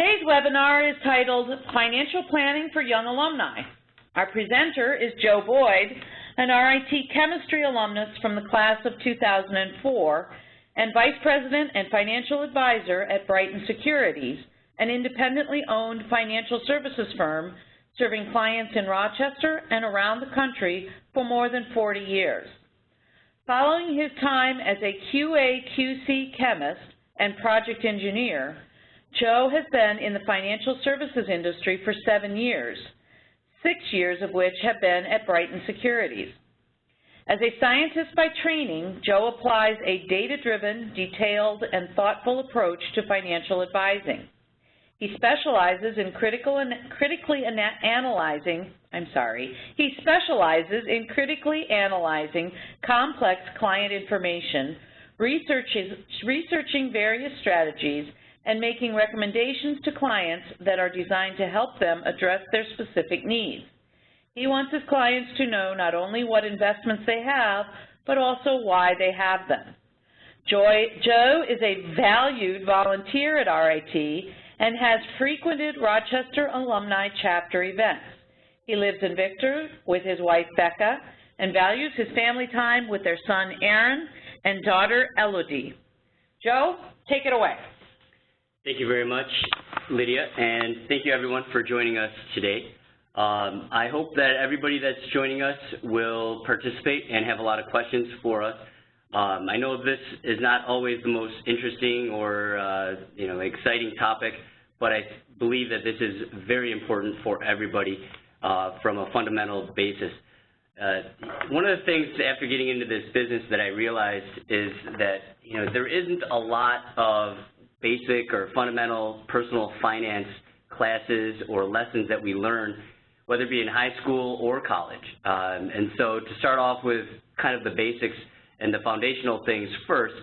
Today's webinar is titled Financial Planning for Young Alumni. Our presenter is Joe Boyd, an RIT chemistry alumnus from the class of 2004 and Vice President and Financial Advisor at Brighton Securities, an independently owned financial services firm serving clients in Rochester and around the country for more than 40 years. Following his time as a QA/QC chemist and project engineer, Joe has been in the financial services industry for 7 years, 6 years of which have been at Brighton Securities. As a scientist by training, Joe applies a data-driven, detailed, and thoughtful approach to financial advising. He specializes in critically analyzing complex client information, researching various strategies, and making recommendations to clients that are designed to help them address their specific needs. He wants his clients to know not only what investments they have, but also why they have them. Joe is a valued volunteer at RIT and has frequented Rochester Alumni Chapter events. He lives in Victor with his wife, Becca, and values his family time with their son, Aaron, and daughter, Elodie. Joe, take it away. Thank you very much, Lydia, and thank you everyone for joining us today. I hope that everybody that's joining us will participate and have a lot of questions for us. I know this is not always the most interesting or exciting topic, but I believe that this is very important for everybody from a fundamental basis. One of the things after getting into this business that I realized is that there isn't a lot of basic or fundamental personal finance classes or lessons that we learn, whether it be in high school or college. And so to start off with kind of the basics and the foundational things first,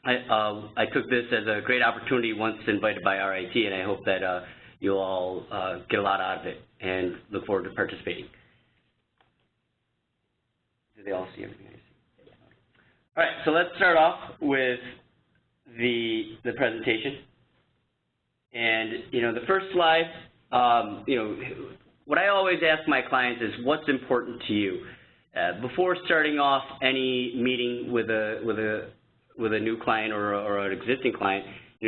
I took this as a great opportunity once invited by RIT, and I hope that you'll all get a lot out of it and look forward to participating. Do they all see everything I see? All right, so let's start off with the presentation. And the first slide, what I always ask my clients is, what's important to you? Before starting off any meeting with a new client or an existing client,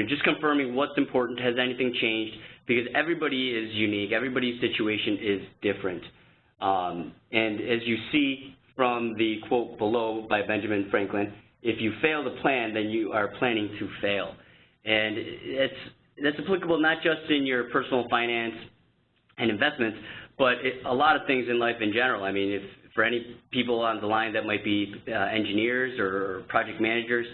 just confirming what's important, has anything changed, because everybody is unique, everybody's situation is different. And as you see from the quote below by Benjamin Franklin, if you fail to plan, then you are planning to fail. And that's applicable not just in your personal finance and investments, but a lot of things in life in general. I mean, if for any people on the line that might be engineers or project managers,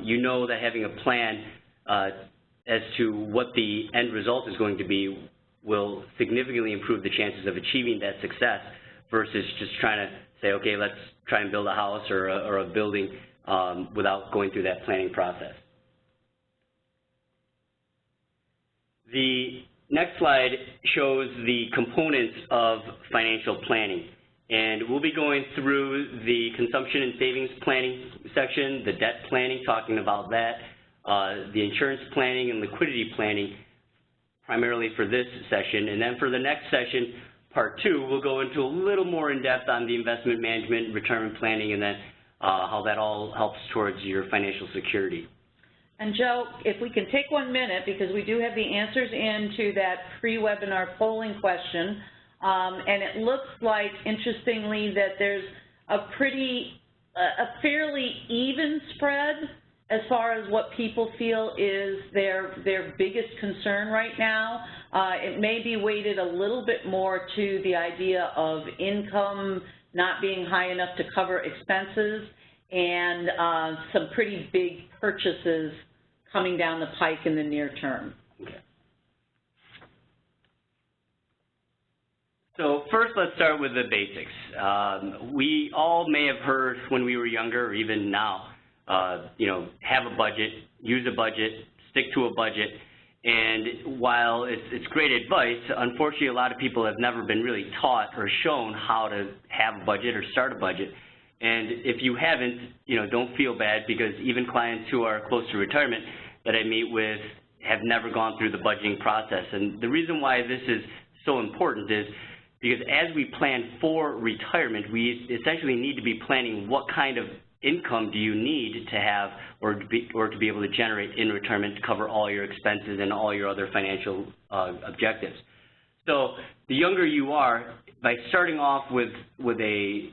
you know that having a plan as to what the end result is going to be will significantly improve the chances of achieving that success versus just trying to say, okay, let's try and build a house or a building without going through that planning process. The next slide shows the components of financial planning. And we'll be going through the consumption and savings planning section, the debt planning, talking about that, the insurance planning and liquidity planning, primarily for this session. And then for the next session, part 2, we'll go into a little more in depth on the investment management, retirement planning, and then how that all helps towards your financial security. And Joe, if we can take 1 minute, because we do have the answers into that pre-webinar polling question, and it looks like, interestingly, that there's a fairly even spread as far as what people feel is their biggest concern right now. It may be weighted a little bit more to the idea of income not being high enough to cover expenses and some pretty big purchases coming down the pike in the near term. Okay. So first, let's start with the basics. We all may have heard when we were younger, or even now, have a budget, use a budget, stick to a budget. And while it's great advice, unfortunately, a lot of people have never been really taught or shown how to have a budget or start a budget. And if you haven't, don't feel bad, because even clients who are close to retirement that I meet with have never gone through the budgeting process. And the reason why this is so important is because as we plan for retirement, we essentially need to be planning what kind of income do you need to have or to be able to generate in retirement to cover all your expenses and all your other financial objectives. So the younger you are, by starting off with a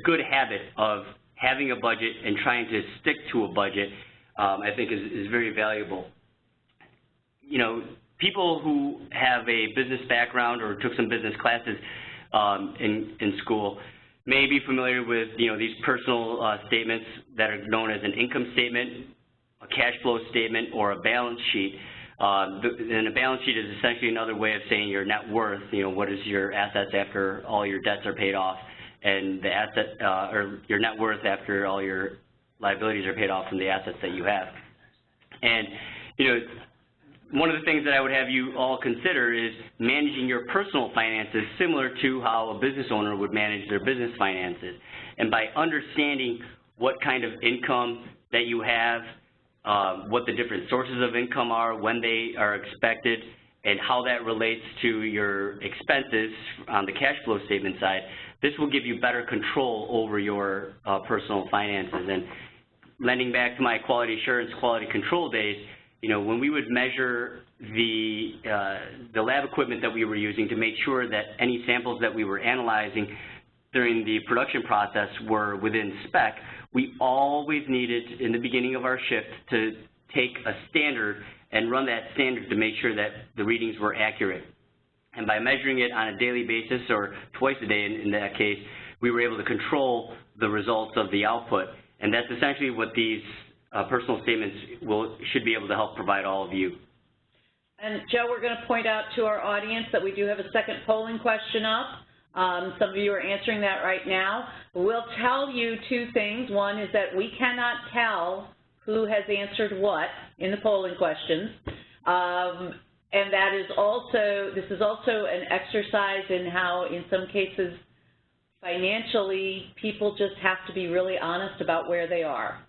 good habit of having a budget and trying to stick to a budget, I think is very valuable. You know, people who have a business background or took some business classes in school may be familiar with, you know, these personal statements that are known as an income statement, a cash flow statement, or a balance sheet. And a balance sheet is essentially another way of saying your net worth. You know, what is your assets after all your debts are paid off, and the asset or your net worth after all your liabilities are paid off from the assets that you have. And, you know, one of the things that I would have you all consider is managing your personal finances similar to how a business owner would manage their business finances. And by understanding what kind of income that you have, what the different sources of income are, when they are expected, and how that relates to your expenses on the cash flow statement side, this will give you better control over your personal finances. And lending back to my quality assurance, quality control days, you know, when we would measure the lab equipment that we were using to make sure that any samples that we were analyzing during the production process were within spec, we always needed, in the beginning of our shift, to take a standard and run that standard to make sure that the readings were accurate. And by measuring it on a daily basis, or twice a day in that case, we were able to control the results of the output. And that's essentially what these personal statements should be able to help provide all of you. And Joe, we're going to point out to our audience that we do have a second polling question up. Some of you are answering that right now. We'll tell you two things. One is that we cannot tell who has answered what in the polling questions. And that is also, this is also an exercise in how, in some cases, financially, people just have to be really honest about where they are.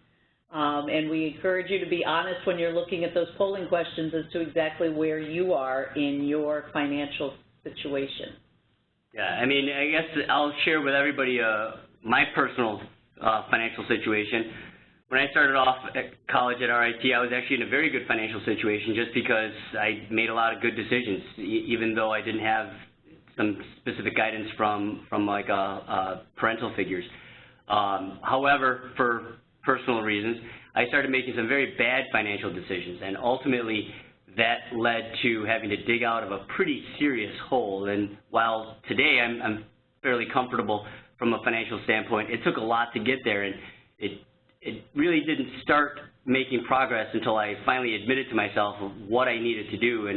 And we encourage you to be honest when you're looking at those polling questions as to exactly where you are in your financial situation. Yeah, I mean, I guess I'll share with everybody my personal financial situation. When I started off at college at RIT, I was actually in a very good financial situation just because I made a lot of good decisions, even though I didn't have some specific guidance from like parental figures. However, for personal reasons, I started making some very bad financial decisions, and ultimately that led to having to dig out of a pretty serious hole. And while today I'm fairly comfortable from a financial standpoint, it took a lot to get there, and it really didn't start making progress until I finally admitted to myself what I needed to do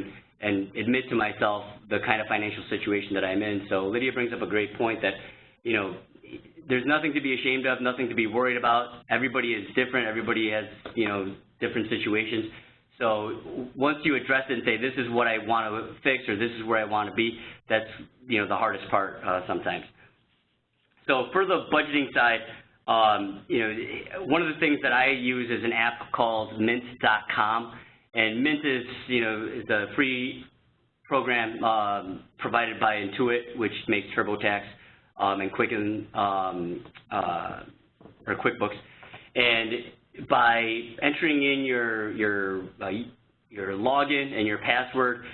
and admit to myself the kind of financial situation that I'm in. So Lydia brings up a great point that, you know, there's nothing to be ashamed of, nothing to be worried about. Everybody is different. Everybody has, you know, different situations. So once you address it and say, this is what I want to fix, or this is where I want to be, that's, you know, the hardest part sometimes. So for the budgeting side, you know, one of the things that I use is an app called mint.com. And Mint is, you know, is a free program provided by Intuit, which makes TurboTax and Quicken or QuickBooks. And by entering in your login and your password,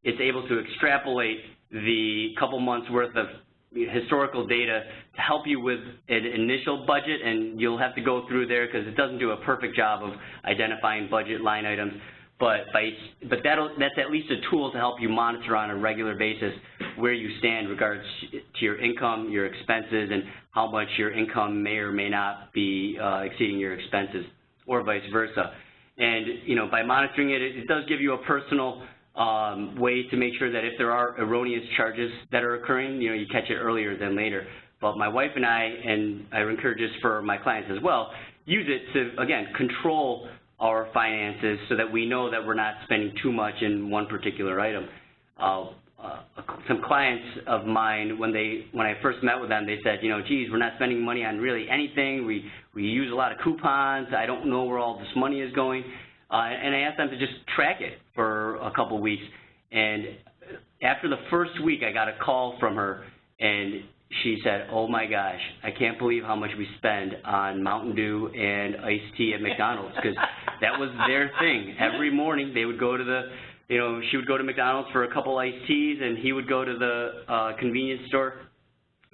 it's able to extrapolate the couple months worth of historical data to help you with an initial budget, and you'll have to go through there because it doesn't do a perfect job of identifying budget line items. But that's at least a tool to help you monitor on a regular basis where you stand in regards to your income, your expenses, and how much your income may or may not be exceeding your expenses, or vice versa. And, you know, by monitoring it, it does give you a personal way to make sure that if there are erroneous charges that are occurring, you know, you catch it earlier than later. But my wife and I encourage this for my clients as well, use it to, again, control our finances so that we know that we're not spending too much in one particular item. Some clients of mine, when I first met with them, they said, you know, geez, we're not spending money on really anything. We use a lot of coupons. I don't know where all this money is going. and I asked them to just track it for a couple weeks. And after the first week, I got a call from her, and she said, "Oh my gosh, I can't believe how much we spend on Mountain Dew and iced tea at McDonald's," because that was their thing. Every morning they would go to the, she would go to McDonald's for a couple iced teas, and he would go to the convenience store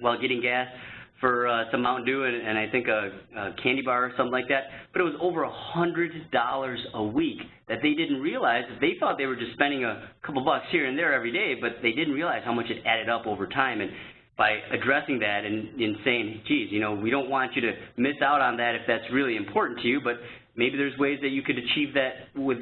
while getting gas for some Mountain Dew and I think a candy bar or something like that. But it was over $100 a week that they didn't realize. That they thought they were just spending a couple bucks here and there every day, but they didn't realize how much it added up over time. And by addressing that and saying, geez, we don't want you to miss out on that if that's really important to you, but maybe there's ways that you could achieve that with,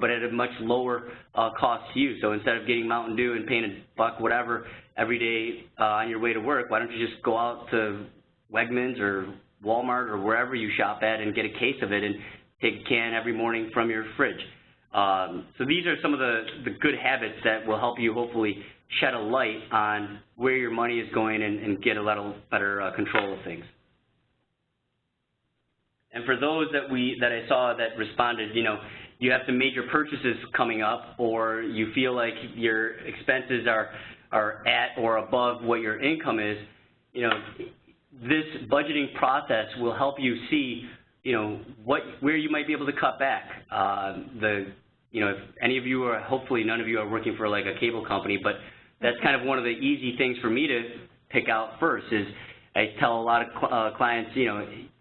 but at a much lower cost to you. So instead of getting Mountain Dew and paying $1 whatever every day on your way to work, why don't you just go out to Wegmans or Walmart or wherever you shop at and get a case of it and take a can every morning from your fridge. So these are some of the good habits that will help you hopefully shed a light on where your money is going and get a little better control of things. And for those that I saw that responded, you have some major purchases coming up, or you feel like your expenses are at or above what your income is, this budgeting process will help you see, where you might be able to cut back. If any of you are, hopefully none of you are working for like a cable company, but that's kind of one of the easy things for me to pick out first is I tell a lot of clients,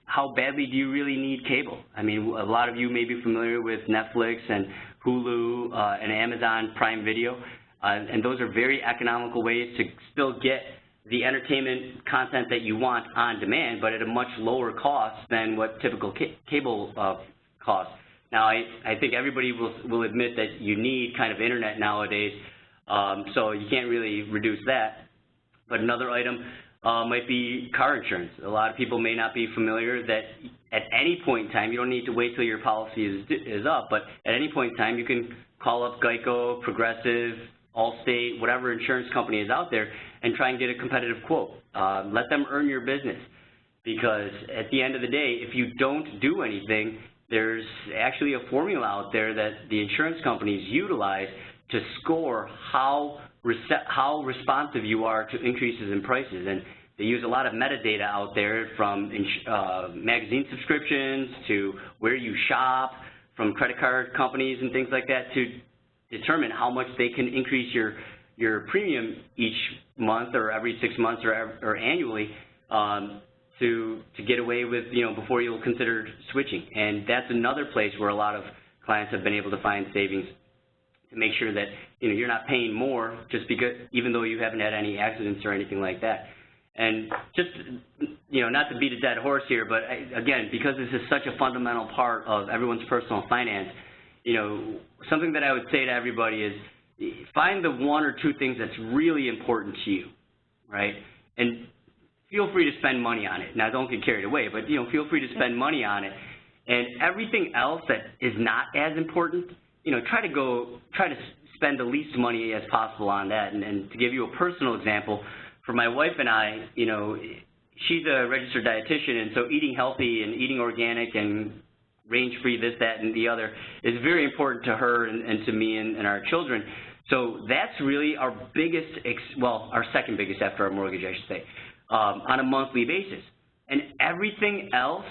how badly do you really need cable? I mean, a lot of you may be familiar with Netflix and Hulu and Amazon Prime Video, and those are very economical ways to still get the entertainment content that you want on demand, but at a much lower cost than what typical cable costs. Now, I think everybody will admit that you need kind of internet nowadays, so you can't really reduce that. But another item might be car insurance. A lot of people may not be familiar that at any point in time, you don't need to wait till your policy is up, but at any point in time, you can call up Geico, Progressive, Allstate, whatever insurance company is out there, and try and get a competitive quote. Let them earn your business, because at the end of the day, if you don't do anything, there's actually a formula out there that the insurance companies utilize to score how responsive you are to increases in prices. And they use a lot of metadata out there, from magazine subscriptions to where you shop, from credit card companies and things like that, to determine how much they can increase your premium each month or every 6 months or annually to get away with, before you'll consider switching. And that's another place where a lot of clients have been able to find savings, to make sure that you're not paying more just because, even though you haven't had any accidents or anything like that. And just, not to beat a dead horse here, but again, because this is such a fundamental part of everyone's personal finance, something that I would say to everybody is, find the 1 or 2 things that's really important to you, right? And feel free to spend money on it. Now, don't get carried away, but feel free to spend money on it. And everything else that is not as important, try to spend the least money as possible on that. And to give you a personal example, for my wife and I, she's a registered dietitian, and so eating healthy and eating organic and range-free, this, that, and the other, is very important to her and to me and our children. So that's really our biggest, our second biggest after our mortgage, I should say, on a monthly basis. And everything else,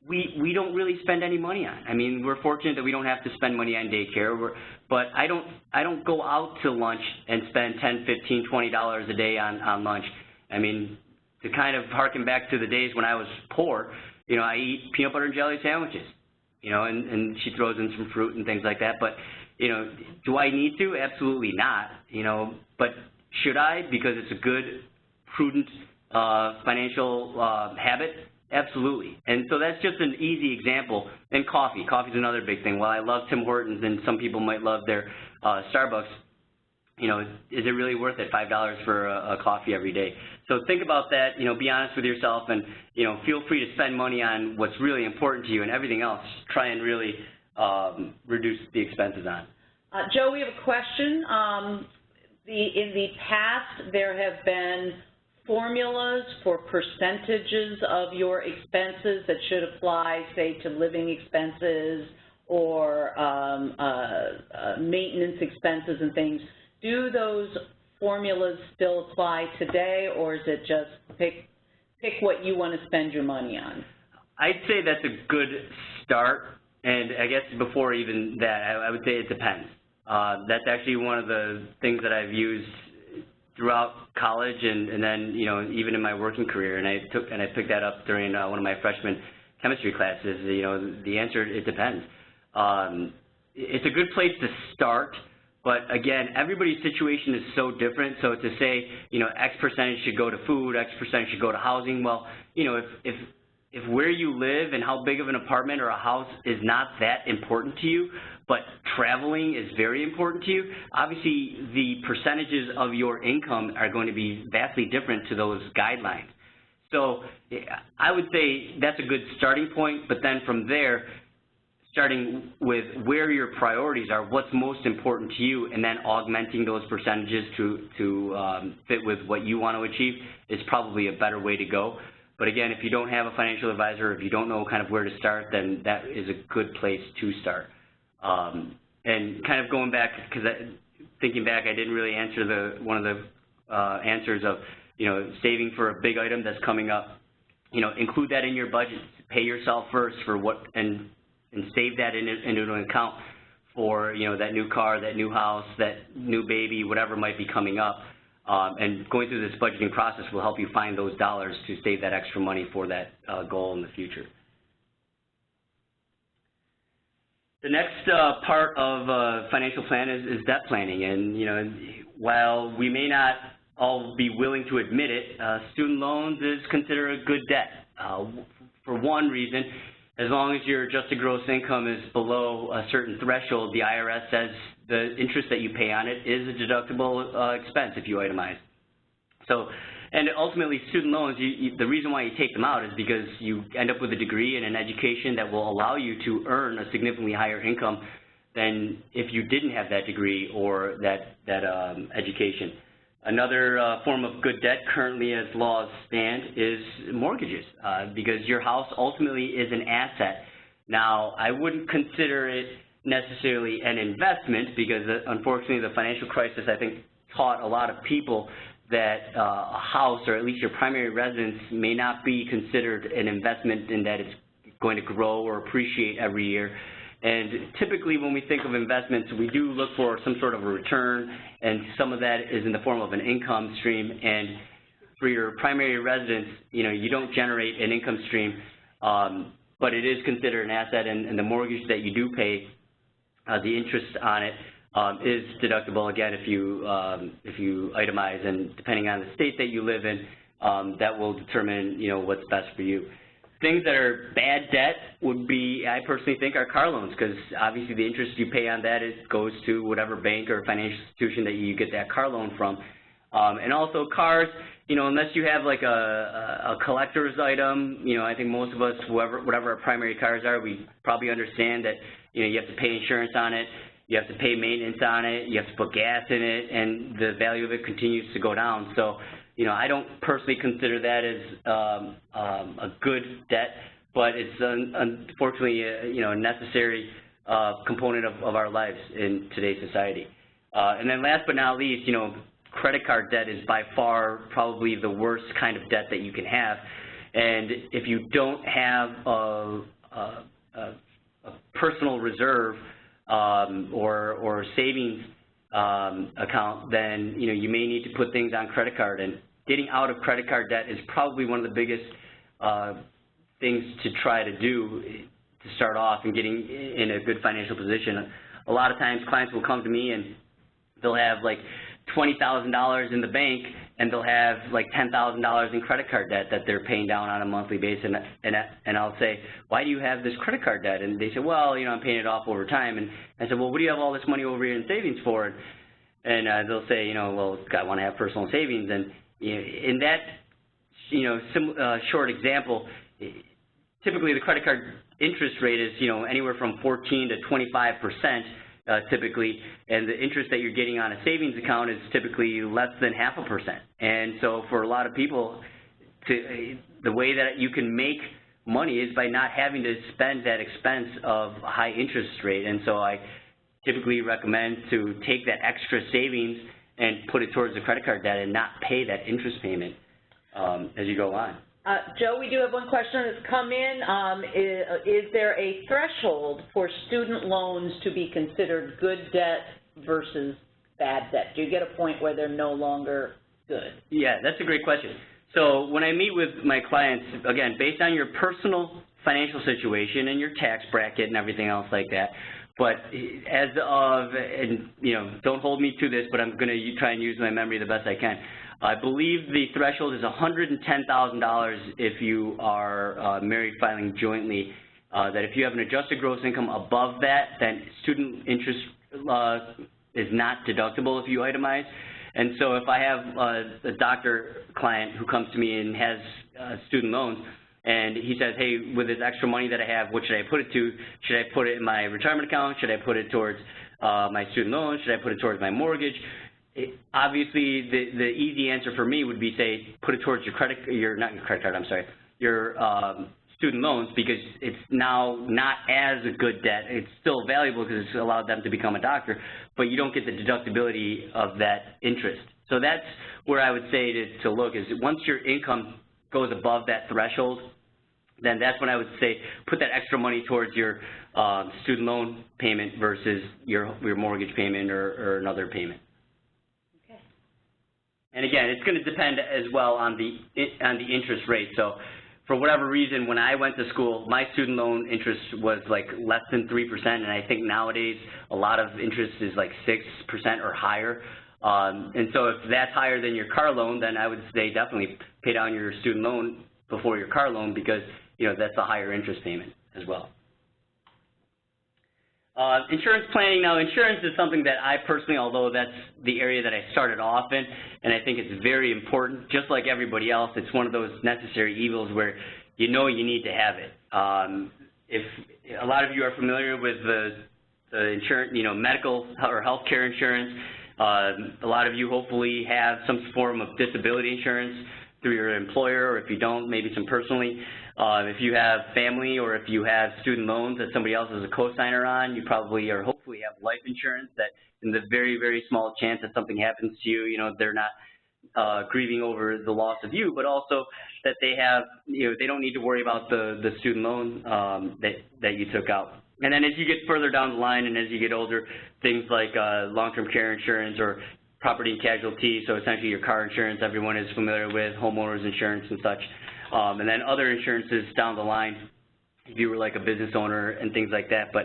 we don't really spend any money on. I mean, we're fortunate that we don't have to spend money on daycare, but I don't go out to lunch and spend $10, $15, $20 a day on lunch. I mean, to kind of harken back to the days when I was poor, I eat peanut butter and jelly sandwiches, and she throws in some fruit and things like that. But, do I need to? Absolutely not, but should I? Because it's a good, prudent financial habit? Absolutely. And so that's just an easy example. And coffee. Coffee's another big thing. While I love Tim Hortons and some people might love their Starbucks, is it really worth it, $5 for a coffee every day? So think about that, be honest with yourself, and, feel free to spend money on what's really important to you, and everything else, try and really reduce the expenses on. Joe, we have a question. In the past, there have been formulas for percentages of your expenses that should apply, say, to living expenses or maintenance expenses and things, do those formulas still apply today, or is it just pick what you want to spend your money on? I'd say that's a good start, and I guess before even that, I would say it depends. That's actually one of the things that I've used throughout college and then, you know, even in my working career, and I picked that up during one of my freshman chemistry classes. You know, the answer, it depends. It's a good place to start, but again, everybody's situation is so different. So to say, you know, X percentage should go to food, X percentage should go to housing, well, you know, if where you live and how big of an apartment or a house is not that important to you, but traveling is very important to you, obviously the percentages of your income are going to be vastly different to those guidelines. So I would say that's a good starting point, but then from there, starting with where your priorities are, what's most important to you, and then augmenting those percentages to fit with what you want to achieve is probably a better way to go. But again, if you don't have a financial advisor, if you don't know kind of where to start, then that is a good place to start. And kind of going back, because thinking back, I didn't really answer one of the answers of, you know, saving for a big item that's coming up. You know, include that in your budget. Pay yourself first for what, and save that into an account for, you know, that new car, that new house, that new baby, whatever might be coming up. And going through this budgeting process will help you find those dollars to save that extra money for that goal in the future. The next part of financial plan is debt planning. And, you know, while we may not all be willing to admit it, student loans is considered a good debt. For one reason, as long as your adjusted gross income is below a certain threshold, the IRS says the interest that you pay on it is a deductible expense if you itemize. So, and ultimately student loans, the reason why you take them out is because you end up with a degree and an education that will allow you to earn a significantly higher income than if you didn't have that degree or that education. Another form of good debt currently as laws stand is mortgages, because your house ultimately is an asset. Now, I wouldn't consider it necessarily an investment because unfortunately the financial crisis, I think, taught a lot of people that a house, or at least your primary residence, may not be considered an investment in that it's going to grow or appreciate every year. And typically when we think of investments, we do look for some sort of a return, and some of that is in the form of an income stream. And for your primary residence, you know, you don't generate an income stream, but it is considered an asset, and the mortgage that you do pay, the interest on it is deductible, again, if you itemize, and depending on the state that you live in, that will determine, you know, what's best for you. Things that are bad debt would be, I personally think, are car loans, because obviously the interest you pay on that goes to whatever bank or financial institution that you get that car loan from. And also cars, you know, unless you have like a collector's item, you know, I think most of us, whatever our primary cars are, we probably understand that, you know, you have to pay insurance on it, you have to pay maintenance on it, you have to put gas in it, and the value of it continues to go down. So, you know, I don't personally consider that as a good debt, but it's unfortunately, you know, a necessary component of our lives in today's society. And then last but not least, you know, credit card debt is by far probably the worst kind of debt that you can have. And if you don't have a personal reserve or savings account, then, you know, you may need to put things on credit card. And getting out of credit card debt is probably one of the biggest things to try to do to start off and getting in a good financial position. A lot of times clients will come to me and they'll have like $20,000 in the bank, and they'll have like $10,000 in credit card debt that they're paying down on a monthly basis, and I'll say, why do you have this credit card debt? And they say, well, you know, I'm paying it off over time. And I said, well, what do you have all this money over here in savings for? And they'll say, you know, well, I want to have personal savings. And you know, in that, you know, short example, typically the credit card interest rate is, you know, anywhere from 14 to 25%. Typically, and the interest that you're getting on a savings account is typically less than 0.5%. And so for a lot of people, the way that you can make money is by not having to spend that expense of a high interest rate. And so I typically recommend to take that extra savings and put it towards the credit card debt and not pay that interest payment as you go on. Joe, we do have one question that's come in. Is there a threshold for student loans to be considered good debt versus bad debt? Do you get a point where they're no longer good? Yeah, that's a great question. So when I meet with my clients, again, based on your personal financial situation and your tax bracket and everything else like that, but as of, and don't hold me to this, but I'm going to try and use my memory the best I can. I believe the threshold is $110,000 if you are married filing jointly. That if you have an adjusted gross income above that, then student interest is not deductible if you itemize. And so if I have a doctor client who comes to me and has student loans, and he says, hey, with this extra money that I have, what should I put it to? Should I put it in my retirement account? Should I put it towards my student loans? Should I put it towards my mortgage? Obviously, the easy answer for me would be, say, put it towards your student loans, because it's now not as a good debt. It's still valuable because it's allowed them to become a doctor, but you don't get the deductibility of that interest. So that's where I would say to look, is once your income goes above that threshold, then that's when I would say put that extra money towards your student loan payment versus your mortgage payment or another payment. Okay. And again, it's going to depend as well on the interest rate. So for whatever reason, when I went to school, my student loan interest was like less than 3%, and I think nowadays a lot of interest is like 6% or higher. And so if that's higher than your car loan, then I would say definitely pay down your student loan before your car loan, because that's a higher interest payment as well. Insurance planning. Now, insurance is something that I personally, although that's the area that I started off in, and I think it's very important, just like everybody else, it's one of those necessary evils where you need to have it. If a lot of you are familiar with the insurance, medical or healthcare insurance, a lot of you hopefully have some form of disability insurance through your employer, or if you don't, maybe some personally. If you have family or if you have student loans that somebody else is a co-signer on, you probably or hopefully have life insurance that in the very, very small chance that something happens to you, they're not grieving over the loss of you, but also that they have, they don't need to worry about the student loan that you took out. And then as you get further down the line and as you get older, things like long-term care insurance or property and casualty, so essentially your car insurance everyone is familiar with, homeowners insurance and such. And then other insurances down the line, if you were like a business owner and things like that. But,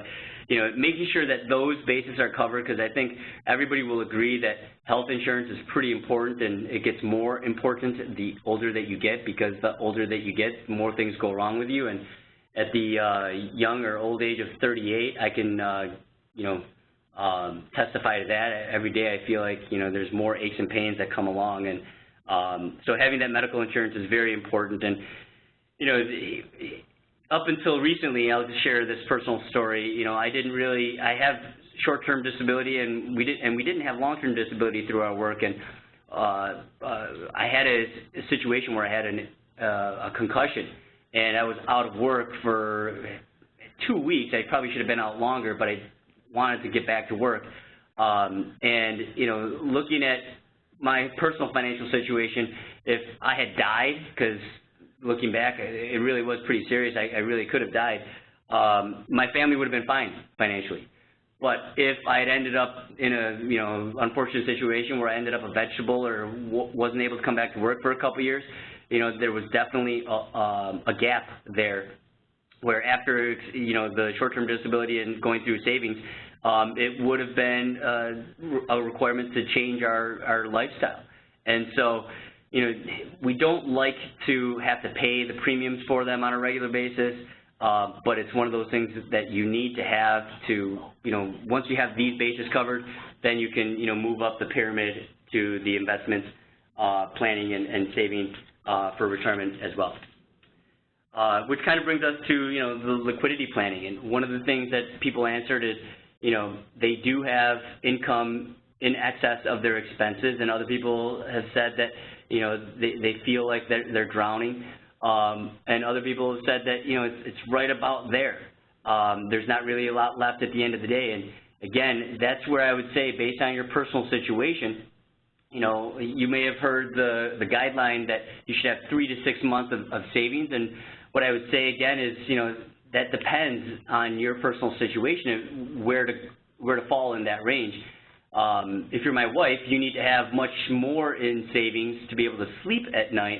making sure that those bases are covered, because I think everybody will agree that health insurance is pretty important, and it gets more important the older that you get, because the older that you get, the more things go wrong with you. And at the young or old age of 38, I can, testify to that. Every day I feel like, there's more aches and pains that come along. And so having that medical insurance is very important. And, up until recently, I'll just share this personal story. I have short-term disability, and we didn't have long-term disability through our work. And I had a situation where I had a concussion, and I was out of work for 2 weeks. I probably should have been out longer, but I wanted to get back to work. And, looking at my personal financial situation, if I had died, because looking back, it really was pretty serious. I really could have died. My family would have been fine financially. But if I had ended up in a, unfortunate situation where I ended up a vegetable or wasn't able to come back to work for a couple of years, there was definitely a gap there where after, the short-term disability and going through savings, it would have been a requirement to change our lifestyle. And so, we don't like to have to pay the premiums for them on a regular basis, but it's one of those things that you need to have to, once you have these bases covered, then you can, move up the pyramid to the investments, planning and saving for retirement as well. Which kind of brings us to, the liquidity planning. And one of the things that people answered is, they do have income in excess of their expenses, and other people have said that, they feel like they're drowning. And other people have said that, it's right about there. There's not really a lot left at the end of the day. again, that's where I would say, based on your personal situation, you know, you may have heard the guideline that you should have 3 to 6 months of savings, and what I would say again is, you know, that depends on your personal situation and where to fall in that range. If you're my wife, you need to have much more in savings to be able to sleep at night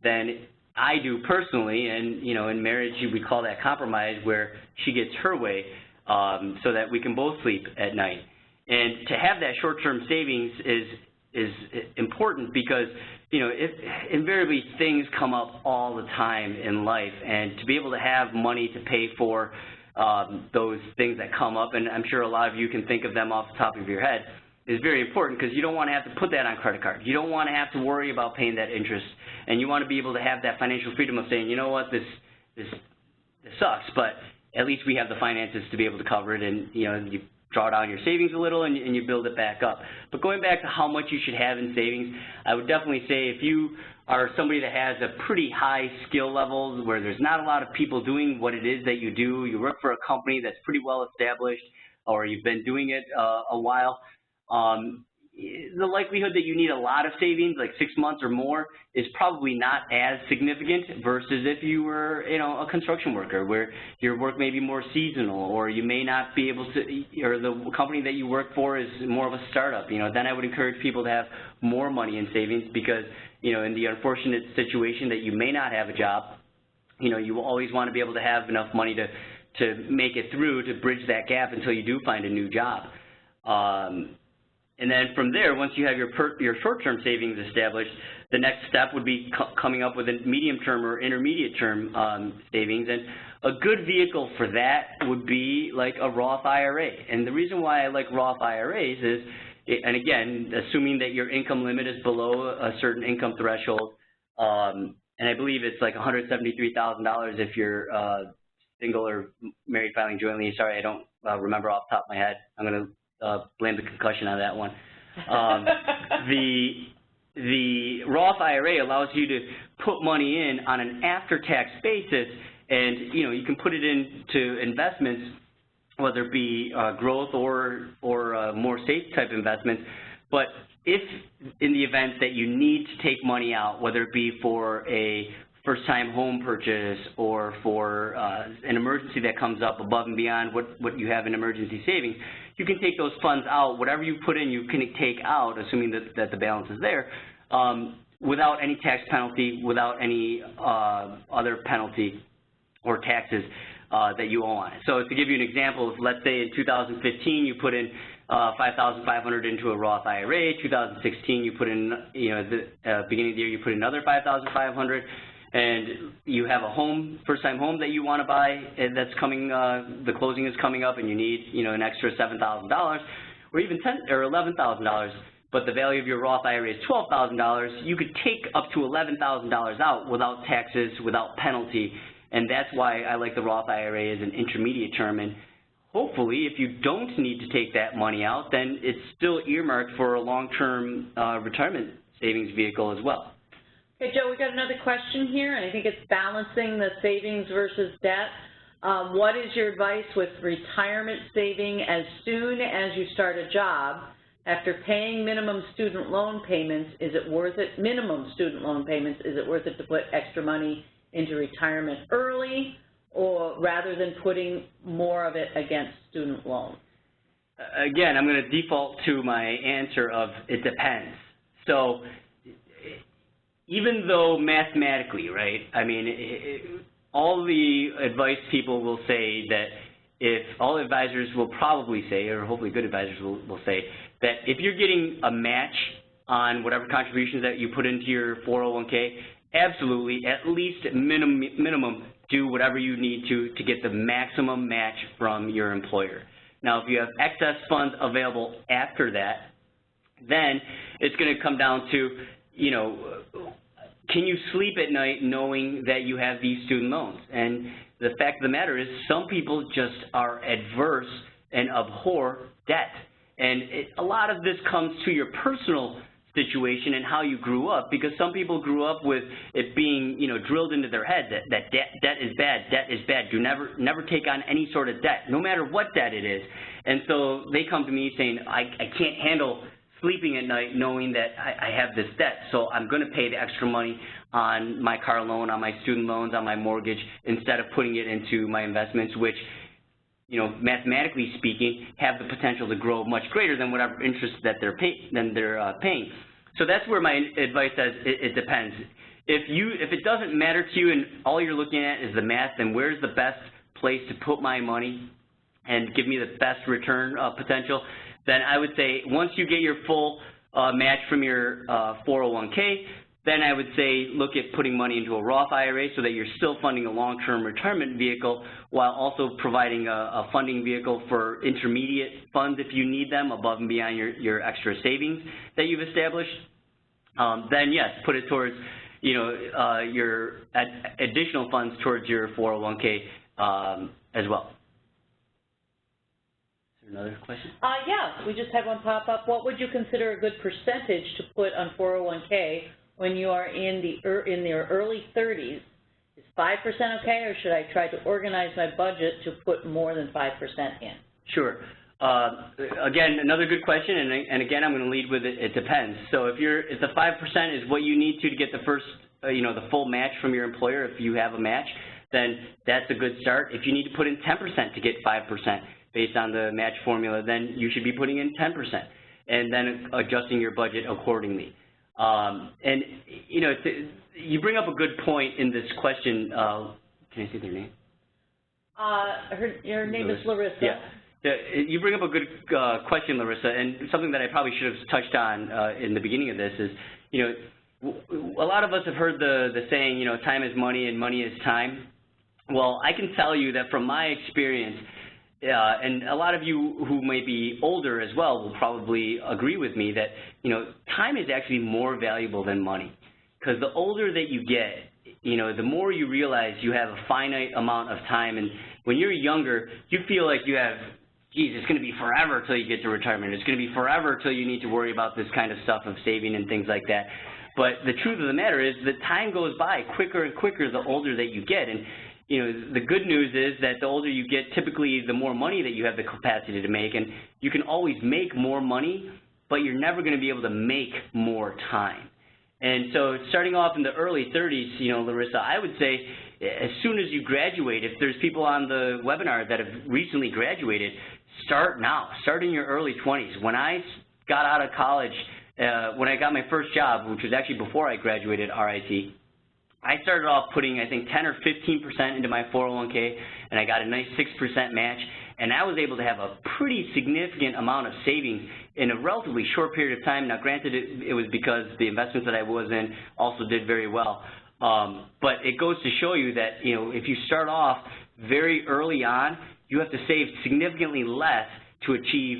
than I do personally, and, you know, in marriage we call that compromise, where she gets her way, so that we can both sleep at night. And to have that short-term savings is important because, you know, invariably things come up all the time in life, and to be able to have money to pay for those things that come up, and I'm sure a lot of you can think of them off the top of your head, is very important, because you don't want to have to put that on credit card. You don't want to have to worry about paying that interest, and you want to be able to have that financial freedom of saying, you know what, this sucks, but at least we have the finances to be able to cover it, and, you know, you draw down your savings a little and you build it back up. But going back to how much you should have in savings, I would definitely say if you are somebody that has a pretty high skill level where there's not a lot of people doing what it is that you do, you work for a company that's pretty well established, or you've been doing it a while, the likelihood that you need a lot of savings, like 6 months or more, is probably not as significant versus if you were, you know, a construction worker where your work may be more seasonal, or you may not be able to, or the company that you work for is more of a startup. You know, then I would encourage people to have more money in savings, because, you know, in the unfortunate situation that you may not have a job, you know, you will always want to be able to have enough money to make it through, to bridge that gap until you do find a new job. And then from there, once you have your short-term savings established, the next step would be coming up with a medium-term or intermediate-term savings. And a good vehicle for that would be like a Roth IRA. And the reason why I like Roth IRAs is, and again, assuming that your income limit is below a certain income threshold, and I believe it's like $173,000 if you're single or married filing jointly. Sorry, I don't remember off the top of my head. I'm going to blame the concussion on that one. The Roth IRA allows you to put money in on an after-tax basis, and, you know, you can put it into investments, whether it be growth or more safe type investments. But if in the event that you need to take money out, whether it be for a first-time home purchase or for an emergency that comes up above and beyond what you have in emergency savings, you can take those funds out. Whatever you put in, you can take out, assuming that the balance is there, without any tax penalty, without any other penalty or taxes that you owe on it. So to give you an example, if let's say in 2015 you put in $5,500 into a Roth IRA, 2016 you put in, you know, the beginning of the year you put in another $5,500, and you have a home, first-time home that you want to buy, and that's coming, the closing is coming up, and you need, you know, an extra $7,000, or even $10,000 or $11,000, but the value of your Roth IRA is $12,000, you could take up to $11,000 out without taxes, without penalty, and that's why I like the Roth IRA as an intermediate term. And hopefully, if you don't need to take that money out, then it's still earmarked for a long-term retirement savings vehicle as well. Okay, Joe, we got another question here, and I think it's balancing the savings versus debt. What is your advice with retirement saving as soon as you start a job? After paying minimum student loan payments, is it worth it, minimum student loan payments, is it worth it to put extra money into retirement early, or rather than putting more of it against student loans? Again, I'm going to default to my answer of it depends. So even though mathematically, right, I mean, all the advice people will say that if all advisors will probably say, or hopefully good advisors will say, that if you're getting a match on whatever contributions that you put into your 401k, absolutely, at least minimum, do whatever you need to get the maximum match from your employer. Now, if you have excess funds available after that, then it's going to come down to, you know, can you sleep at night knowing that you have these student loans? And the fact of the matter is some people just are adverse and abhor debt. And a lot of this comes to your personal situation and how you grew up, because some people grew up with it being, you know, drilled into their head that debt is bad, do never take on any sort of debt, no matter what debt it is. And so they come to me saying, I can't handle sleeping at night knowing that I have this debt, so I'm going to pay the extra money on my car loan, on my student loans, on my mortgage, instead of putting it into my investments, which, you know, mathematically speaking, have the potential to grow much greater than whatever interest that they're paying. So that's where my advice says it depends. If it doesn't matter to you and all you're looking at is the math, then where's the best place to put my money and give me the best return potential, then I would say once you get your full match from your 401k, then I would say look at putting money into a Roth IRA so that you're still funding a long-term retirement vehicle while also providing a funding vehicle for intermediate funds if you need them above and beyond your extra savings that you've established. Then yes, put it towards, you know, your additional funds towards your 401k as well. Is there another question? Yeah, we just had one pop up. What would you consider a good percentage to put on 401k when you are in your early 30s? Is 5% okay, or should I try to organize my budget to put more than 5% in? Sure. Again, another good question, and again, I'm going to lead with it depends. So if the 5% is what you need to get the first, you know, the full match from your employer, if you have a match, then that's a good start. If you need to put in 10% to get 5% based on the match formula, then you should be putting in 10% and then adjusting your budget accordingly. And, you know, you bring up a good point in this question. Can I see their name? Your name is Larissa. Yeah. You bring up a good question, Larissa, and something that I probably should have touched on in the beginning of this is, you know, a lot of us have heard the saying, you know, time is money and money is time. Well, I can tell you that from my experience, and a lot of you who may be older as well will probably agree with me that, you know, time is actually more valuable than money. Because the older that you get, you know, the more you realize you have a finite amount of time. And when you're younger, you feel like you have, geez, it's going to be forever till you get to retirement. It's going to be forever till you need to worry about this kind of stuff of saving and things like that. But the truth of the matter is that time goes by quicker and quicker the older that you get. And you know, the good news is that the older you get, typically the more money that you have the capacity to make, and you can always make more money, but you're never going to be able to make more time. And so starting off in the early 30s, you know, Larissa, I would say as soon as you graduate, if there's people on the webinar that have recently graduated, start now. Start in your early 20s. When I got out of college, when I got my first job, which was actually before I graduated RIT, I started off putting, I think, 10 or 15% into my 401k, and I got a nice 6% match, and I was able to have a pretty significant amount of savings in a relatively short period of time. Now, granted, it was because the investments that I was in also did very well, but it goes to show you that, you know, if you start off very early on, you have to save significantly less to achieve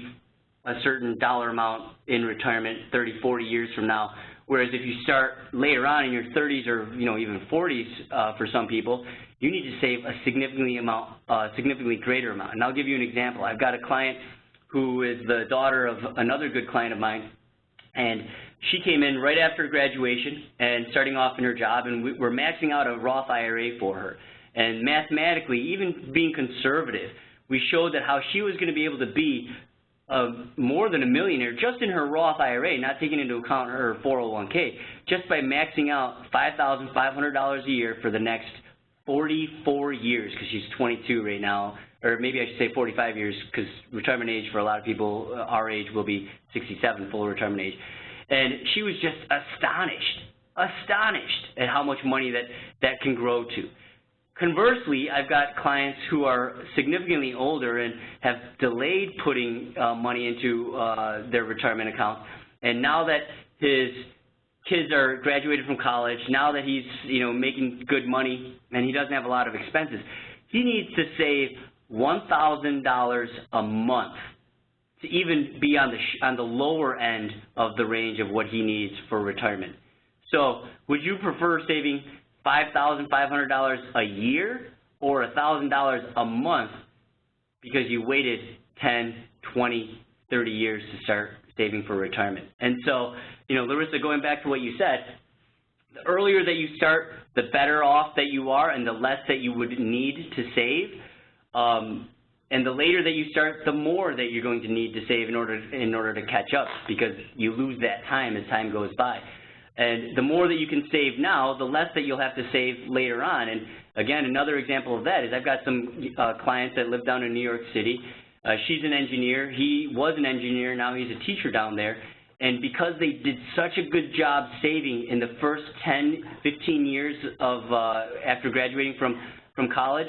a certain dollar amount in retirement 30, 40 years from now. Whereas if you start later on in your 30s or, you know, even 40s for some people, you need to save a significantly greater amount. And I'll give you an example. I've got a client who is the daughter of another good client of mine, and she came in right after graduation and starting off in her job, and we're maxing out a Roth IRA for her. And mathematically, even being conservative, we showed that how she was going to be able to be more than a millionaire just in her Roth IRA, not taking into account her 401k, just by maxing out $5,500 a year for the next 44 years, because she's 22 right now, or maybe I should say 45 years, because retirement age for a lot of people our age will be 67, full retirement age. And she was just astonished at how much money that can grow to. Conversely, I've got clients who are significantly older and have delayed putting money into their retirement account, and now that his kids are graduated from college, now that he's, you know, making good money and he doesn't have a lot of expenses, he needs to save $1,000 a month to even be on the lower end of the range of what he needs for retirement. So would you prefer saving $5,500 a year or $1,000 a month because you waited 10, 20, 30 years to start saving for retirement. And so, Larissa, going back to what you said, the earlier that you start, the better off that you are and the less that you would need to save. And the later that you start, the more that you're going to need to save in order to catch up, because you lose that time as time goes by. And the more that you can save now, the less that you'll have to save later on. And again, another example of that is I've got some clients that live down in New York City. She's an engineer. He was an engineer. Now he's a teacher down there. And because they did such a good job saving in the first 10, 15 years of after graduating from college,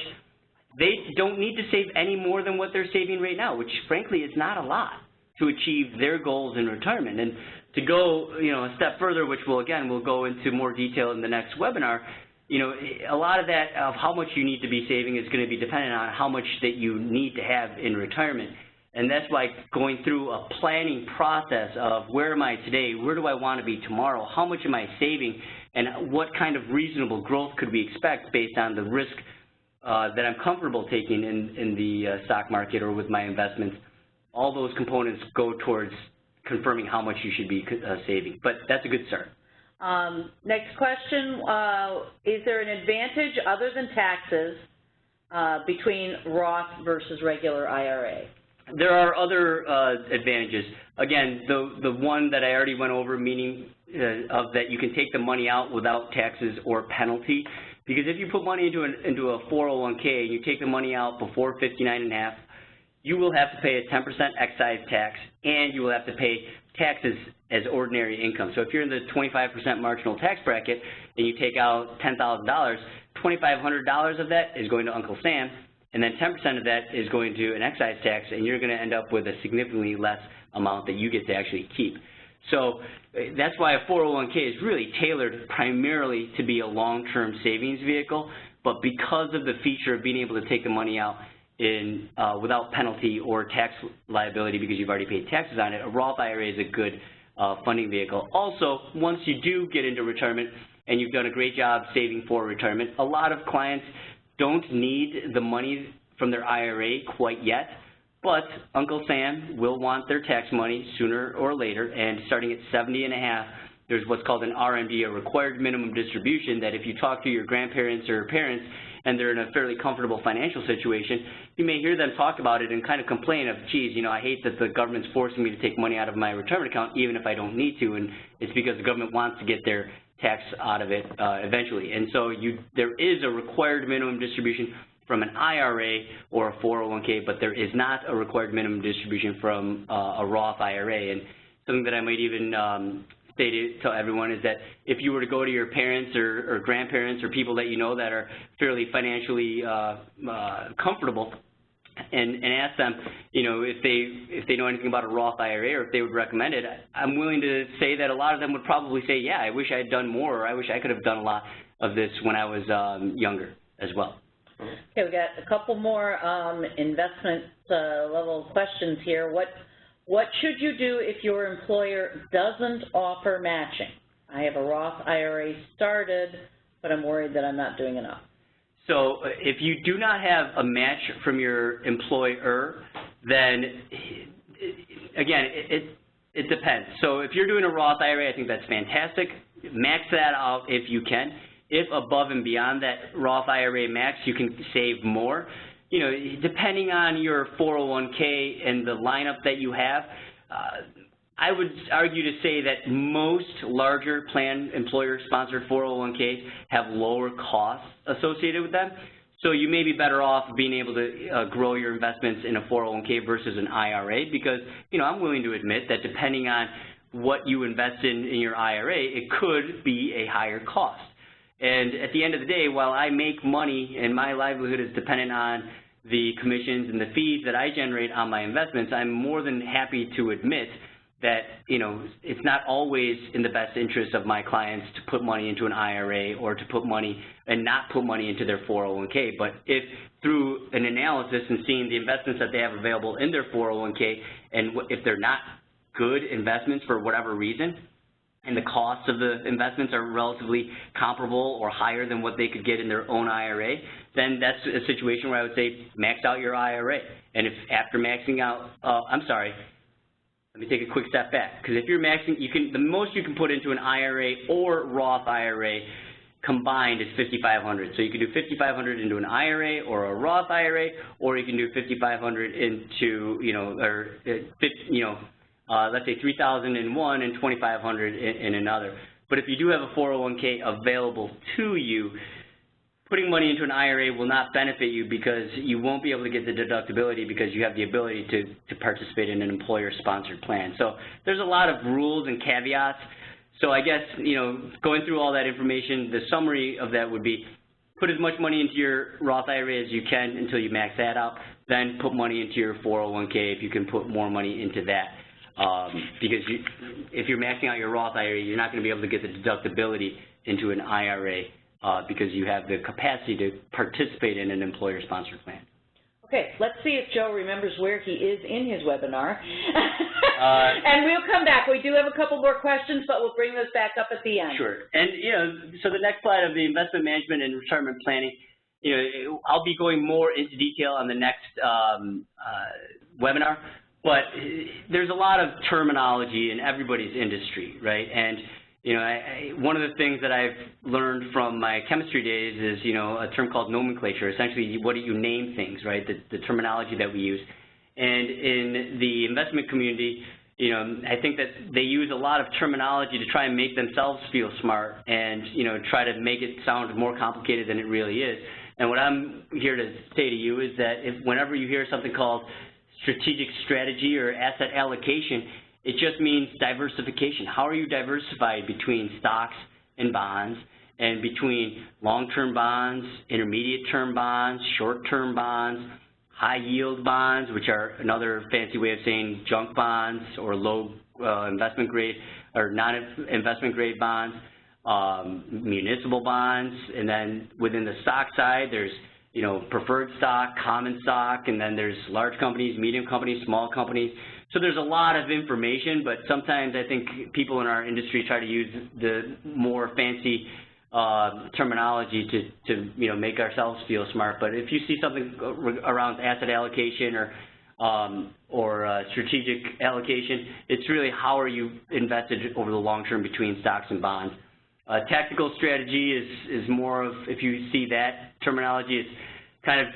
they don't need to save any more than what they're saving right now, which frankly is not a lot to achieve their goals in retirement. And to go, a step further, which we'll go into more detail in the next webinar, a lot of that of how much you need to be saving is going to be dependent on how much that you need to have in retirement. And that's why going through a planning process of where am I today, where do I want to be tomorrow, how much am I saving, and what kind of reasonable growth could we expect based on the risk that I'm comfortable taking in the stock market or with my investments. All those components go towards confirming how much you should be saving. But that's a good start. Next question, is there an advantage other than taxes between Roth versus regular IRA? There are other advantages. Again, the one that I already went over, meaning of that you can take the money out without taxes or penalty. Because if you put money into a 401k and you take the money out before 59.5, you will have to pay a 10% excise tax, and you will have to pay taxes as ordinary income. So if you're in the 25% marginal tax bracket and you take out $10,000, $2,500 of that is going to Uncle Sam, and then 10% of that is going to an excise tax, and you're going to end up with a significantly less amount that you get to actually keep. So that's why a 401k is really tailored primarily to be a long-term savings vehicle, but because of the feature of being able to take the money out in without penalty or tax liability because you've already paid taxes on it, a Roth IRA is a good funding vehicle. Also, once you do get into retirement and you've done a great job saving for retirement, a lot of clients don't need the money from their IRA quite yet, but Uncle Sam will want their tax money sooner or later, and starting at 70.5, there's what's called an RMD, a required minimum distribution, that if you talk to your grandparents or parents and they're in a fairly comfortable financial situation, you may hear them talk about it and kind of complain of, geez, I hate that the government's forcing me to take money out of my retirement account even if I don't need to, and it's because the government wants to get their tax out of it eventually. And so there is a required minimum distribution from an IRA or a 401k, but there is not a required minimum distribution from a Roth IRA. And something that I might even tell everyone is that if you were to go to your parents or grandparents or people that you know that are fairly financially comfortable and ask them, if they know anything about a Roth IRA or if they would recommend it, I'm willing to say that a lot of them would probably say, yeah, I wish I had done more, or I wish I could have done a lot of this when I was younger as well. Okay, we got a couple more investment level questions here. What should you do if your employer doesn't offer matching? I have a Roth IRA started, but I'm worried that I'm not doing enough. So if you do not have a match from your employer, then again, it depends. So if you're doing a Roth IRA, I think that's fantastic. Max that out if you can. If above and beyond that Roth IRA max, you can save more. Depending on your 401k and the lineup that you have, I would argue to say that most larger planned employer-sponsored 401ks have lower costs associated with them. So you may be better off being able to grow your investments in a 401k versus an IRA because, I'm willing to admit that depending on what you invest in your IRA, it could be a higher cost. And at the end of the day, while I make money and my livelihood is dependent on the commissions and the fees that I generate on my investments, I'm more than happy to admit that, it's not always in the best interest of my clients to put money into an IRA or to put money and not put money into their 401k. But if through an analysis and seeing the investments that they have available in their 401k, and if they're not good investments for whatever reason, and the costs of the investments are relatively comparable or higher than what they could get in their own IRA, then that's a situation where I would say max out your IRA. And if after maxing out, let me take a quick step back, because if you're maxing, the most you can put into an IRA or Roth IRA combined is $5,500. So you can do $5,500 into an IRA or a Roth IRA, or you can do $5,500 into, let's say $3,000 in one and $2,500 in another. But if you do have a 401k available to you, putting money into an IRA will not benefit you because you won't be able to get the deductibility because you have the ability to participate in an employer-sponsored plan. So there's a lot of rules and caveats. So I guess, going through all that information, the summary of that would be put as much money into your Roth IRA as you can until you max that out, then put money into your 401k if you can put more money into that. Because if you're maxing out your Roth IRA, you're not going to be able to get the deductibility into an IRA because you have the capacity to participate in an employer-sponsored plan. Okay, let's see if Joe remembers where he is in his webinar. And we'll come back. We do have a couple more questions, but we'll bring those back up at the end. Sure. And, so the next slide of the investment management and retirement planning, I'll be going more into detail on the next webinar, but there's a lot of terminology in everybody's industry, right? And, one of the things that I've learned from my chemistry days is, a term called nomenclature. Essentially, what do you name things, right? The terminology that we use. And in the investment community, I think that they use a lot of terminology to try and make themselves feel smart and, try to make it sound more complicated than it really is. And what I'm here to say to you is that whenever you hear something called strategic strategy or asset allocation, it just means diversification. How are you diversified between stocks and bonds and between long-term bonds, intermediate-term bonds, short-term bonds, high-yield bonds, which are another fancy way of saying junk bonds or low investment grade or non-investment grade bonds, municipal bonds, and then within the stock side, there's preferred stock, common stock, and then there's large companies, medium companies, small companies. So there's a lot of information, but sometimes I think people in our industry try to use the more fancy terminology to make ourselves feel smart. But if you see something around asset allocation or strategic allocation, it's really how are you invested over the long term between stocks and bonds. Tactical strategy is more of, if you see that terminology, it's kind of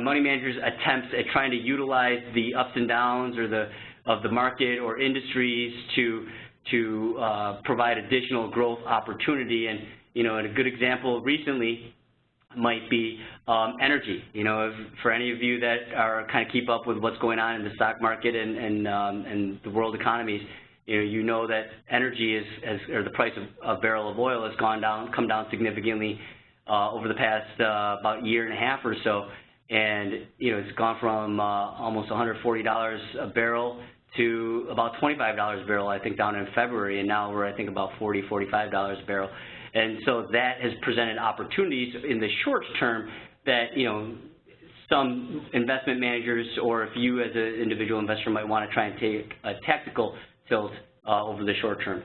money managers' attempts at trying to utilize the ups and downs of the market or industries to provide additional growth opportunity. And and a good example recently might be energy. For any of you that are kind of keep up with what's going on in the stock market and the world economies, you know that energy or the price of a barrel of oil has come down significantly over the past about year and a half or so. And, it's gone from almost $140 a barrel to about $25 a barrel, I think, down in February. And now we're, I think, about $40, $45 a barrel. And so that has presented opportunities in the short term that, some investment managers, or if you as an individual investor might want to try and take a tactical tilt over the short term.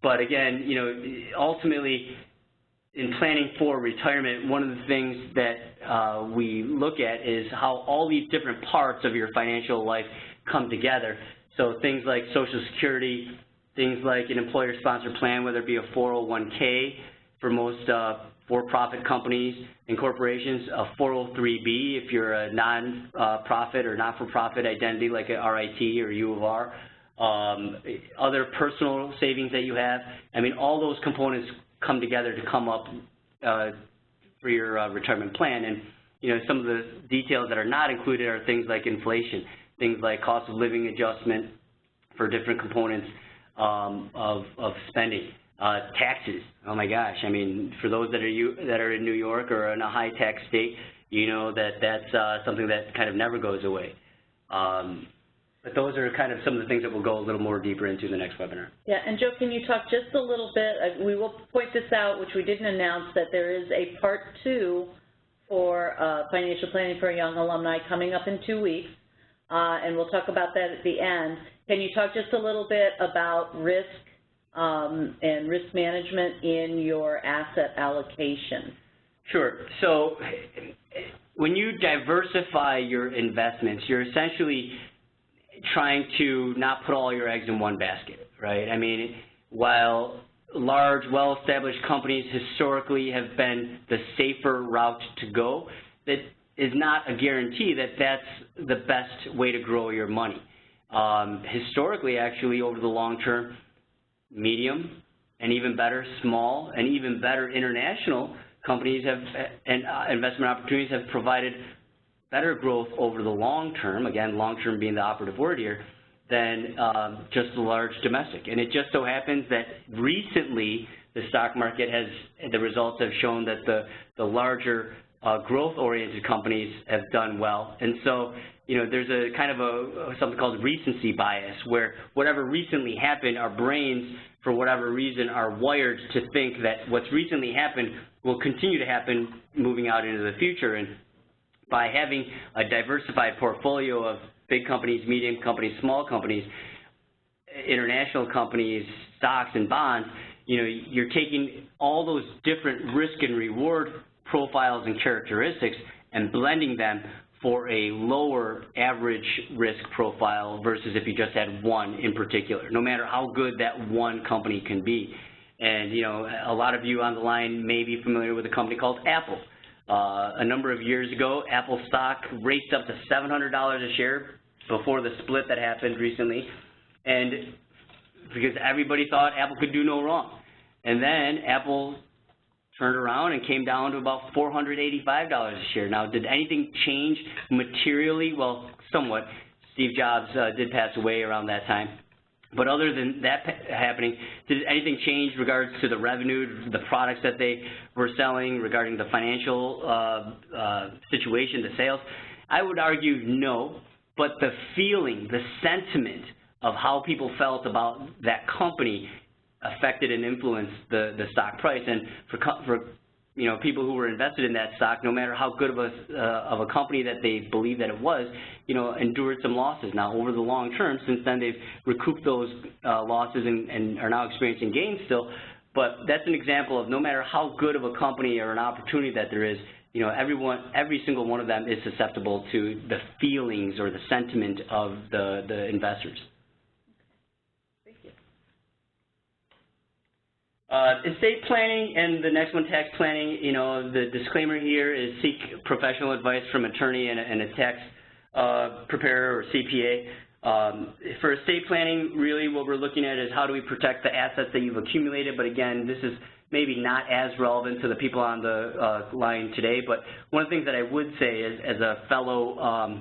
But again, ultimately, in planning for retirement, one of the things that we look at is how all these different parts of your financial life come together. So things like Social Security, things like an employer-sponsored plan, whether it be a 401k for most for-profit companies and corporations, a 403b if you're a non-profit or not-for-profit identity like a RIT or U of R, other personal savings that you have. I mean, all those components come together to come up for your retirement plan. And, some of the details that are not included are things like inflation, things like cost of living adjustment for different components of spending. Taxes, oh my gosh, I mean, for those that are in New York or in a high tax state, that's something that kind of never goes away. But those are kind of some of the things that we'll go a little more deeper into in the next webinar. Yeah, and Joe, can you talk just a little bit, we will point this out, which we didn't announce, that there is a part 2 for financial planning for young alumni coming up in 2 weeks, and we'll talk about that at the end. Can you talk just a little bit about risk and risk management in your asset allocation? Sure. So when you diversify your investments, you're essentially trying to not put all your eggs in one basket, right? I mean, while large, well-established companies historically have been the safer route to go, that is not a guarantee that that's the best way to grow your money. Historically, actually, over the long term, medium and even better small and even better international companies have and investment opportunities have provided better growth over the long term, again, long term being the operative word here, than just the large domestic. And it just so happens that recently the stock market has, the results have shown that the larger growth-oriented companies have done well. And so, you know, there's a kind of something called recency bias, where whatever recently happened, our brains, for whatever reason, are wired to think that what's recently happened will continue to happen moving out into the future. And by having a diversified portfolio of big companies, medium companies, small companies, international companies, stocks and bonds, you know, you're taking all those different risk and reward profiles and characteristics and blending them for a lower average risk profile versus if you just had one in particular, no matter how good that one company can be. And, you know, a lot of you on the line may be familiar with a company called Apple. A number of years ago, Apple stock raced up to $700 a share before the split that happened recently, and because everybody thought Apple could do no wrong. And then Apple turned around and came down to about $485 a share. Now, did anything change materially? Well, somewhat. Steve Jobs did pass away around that time. But other than that happening, did anything change regards to the revenue, the products that they were selling, regarding the financial situation, the sales? I would argue no, but the feeling, the sentiment of how people felt about that company affected and influenced the stock price. And for you know, people who were invested in that stock, no matter how good of a company that they believed that it was, you know, endured some losses. Now, over the long term, since then they've recouped those losses and are now experiencing gains still. But that's an example of no matter how good of a company or an opportunity that there is, you know, every single one of them is susceptible to the feelings or the sentiment of the investors. Estate planning and the next one, tax planning, you know, the disclaimer here is seek professional advice from attorney and a tax preparer or CPA. For estate planning, really what we're looking at is how do we protect the assets that you've accumulated, but again, this is maybe not as relevant to the people on the line today, but one of the things that I would say is, as a fellow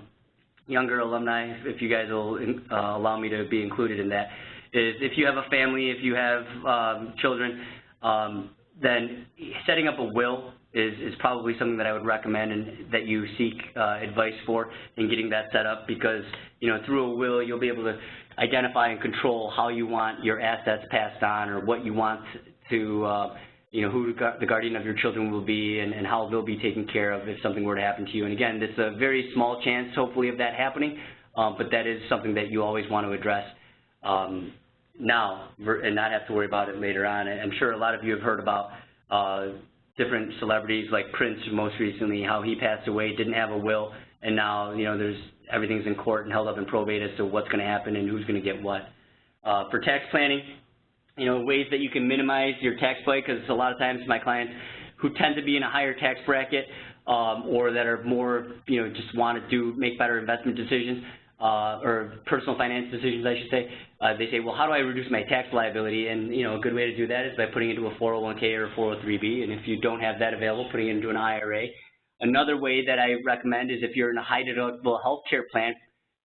younger alumni, if you guys will allow me to be included in that, is if you have a family, if you have children, then setting up a will is probably something that I would recommend and that you seek advice for in getting that set up, because, you know, through a will you'll be able to identify and control how you want your assets passed on, or what you want to, you know, who the guardian of your children will be, and how they'll be taken care of if something were to happen to you. And again, there's a very small chance, hopefully, of that happening, but that is something that you always want to address now and not have to worry about it later on. I'm sure a lot of you have heard about different celebrities like Prince most recently, how he passed away, didn't have a will, and now, you know, everything's in court and held up in probate as to what's going to happen and who's going to get what. For tax planning, you know, ways that you can minimize your tax play, because a lot of times my clients who tend to be in a higher tax bracket or that are more, you know, just want to make better investment decisions, or personal finance decisions, I should say, they say, well, how do I reduce my tax liability? And, you know, a good way to do that is by putting it into a 401k or a 403b, and if you don't have that available, putting it into an IRA. Another way that I recommend is if you're in a high deductible health care plan,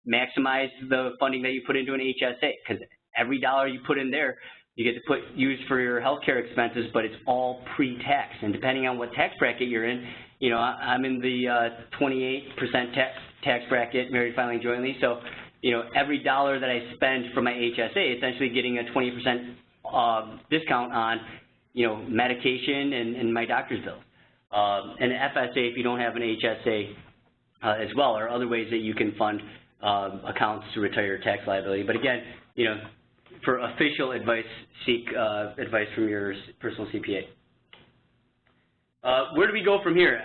maximize the funding that you put into an HSA, because every dollar you put in there, you get to use for your health care expenses, but it's all pre-tax. And depending on what tax bracket you're in, you know, I'm in the 28% tax bracket, married filing jointly. So, you know, every dollar that I spend for my HSA, essentially getting a 20% discount on, you know, medication and my doctor's bills. And FSA, if you don't have an HSA as well, are other ways that you can fund accounts to retire your tax liability. But again, you know, for official advice, seek advice from your personal CPA. Where do we go from here?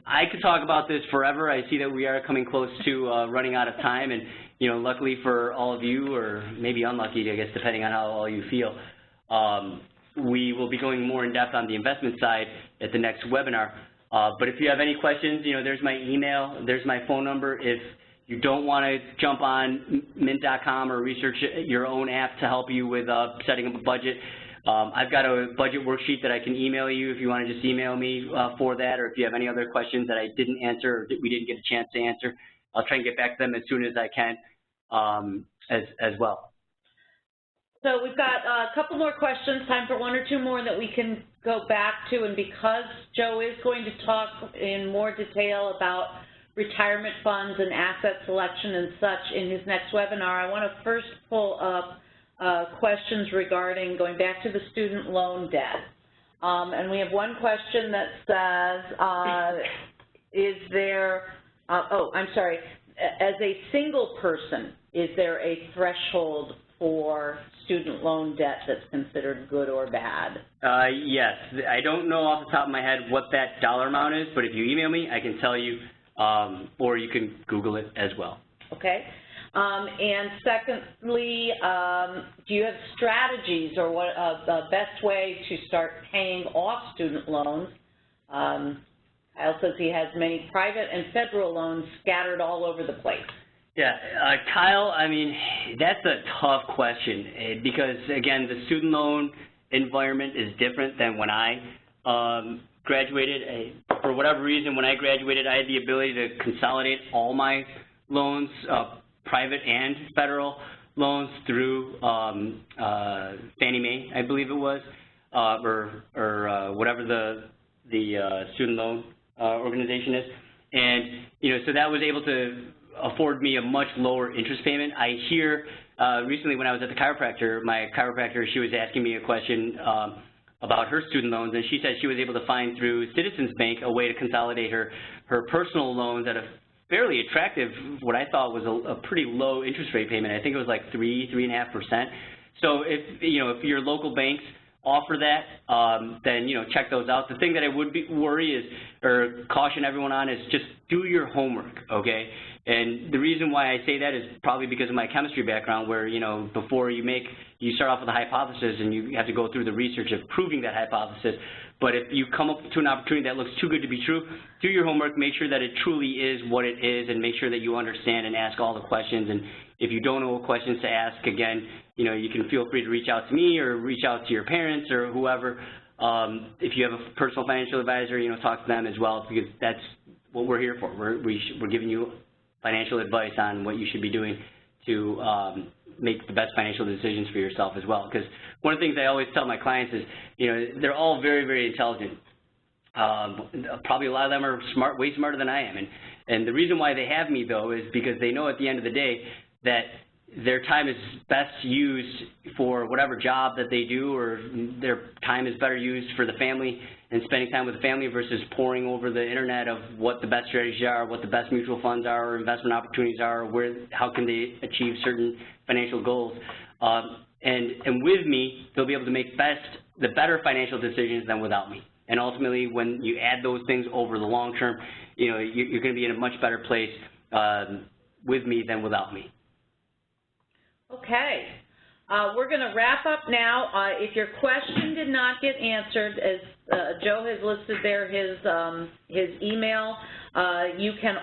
I could talk about this forever. I see that we are coming close to running out of time, and luckily for all of you, or maybe unlucky, I guess, depending on how all you feel, we will be going more in depth on the investment side at the next webinar. But if you have any questions, there's my email, there's my phone number. If you don't want to jump on mint.com or research your own app to help you with setting up a budget, I've got a budget worksheet that I can email you if you want to just email me for that, or if you have any other questions that I didn't answer or we didn't get a chance to answer, I'll try and get back to them as soon as I can as well. So we've got a couple more questions, time for one or two more that we can go back to, and because Joe is going to talk in more detail about retirement funds and asset selection and such in his next webinar, I want to first pull up questions regarding going back to the student loan debt. And we have one question that says, is there, I'm sorry, as a single person, is there a threshold for student loan debt that's considered good or bad? Yes. I don't know off the top of my head what that dollar amount is, but if you email me, I can tell you, or you can Google it as well. Okay. And secondly, do you have strategies or what the best way to start paying off student loans? Kyle says he has many private and federal loans scattered all over the place. Yeah, Kyle, I mean, that's a tough question because, again, the student loan environment is different than when I graduated. For whatever reason, when I graduated, I had the ability to consolidate all my loans, private and federal loans, through Fannie Mae, I believe it was, or whatever the student loan organization is. And, so that was able to afford me a much lower interest payment. I hear recently when I was at the chiropractor, my chiropractor, she was asking me a question about her student loans, and she said she was able to find through Citizens Bank a way to consolidate her personal loans at a fairly attractive, what I thought was a pretty low interest rate payment. I think it was like 3.5%. So if your local banks offer that, then check those out. The thing that I would worry is, or caution everyone on, is just do your homework, okay? And the reason why I say that is probably because of my chemistry background, where before you start off with a hypothesis and you have to go through the research of proving that hypothesis. But if you come up to an opportunity that looks too good to be true, do your homework, make sure that it truly is what it is, and make sure that you understand and ask all the questions. And if you don't know what questions to ask, again, you can feel free to reach out to me or reach out to your parents or whoever. If you have a personal financial advisor, talk to them as well, because that's what we're here for. We're giving you financial advice on what you should be doing to make the best financial decisions for yourself as well. Because one of the things I always tell my clients is, they're all very, very intelligent. Probably a lot of them are smart, way smarter than I am. And the reason why they have me, though, is because they know at the end of the day that their time is best used for whatever job that they do, or their time is better used for the family and spending time with the family versus poring over the internet of what the best strategies are, what the best mutual funds are, or investment opportunities are, how can they achieve certain financial goals. And with me, they'll be able to make the better financial decisions than without me. And ultimately, when you add those things over the long term, you're going to be in a much better place with me than without me. Okay. We're going to wrap up now. If your question did not get answered, as Joe has listed there his email, you can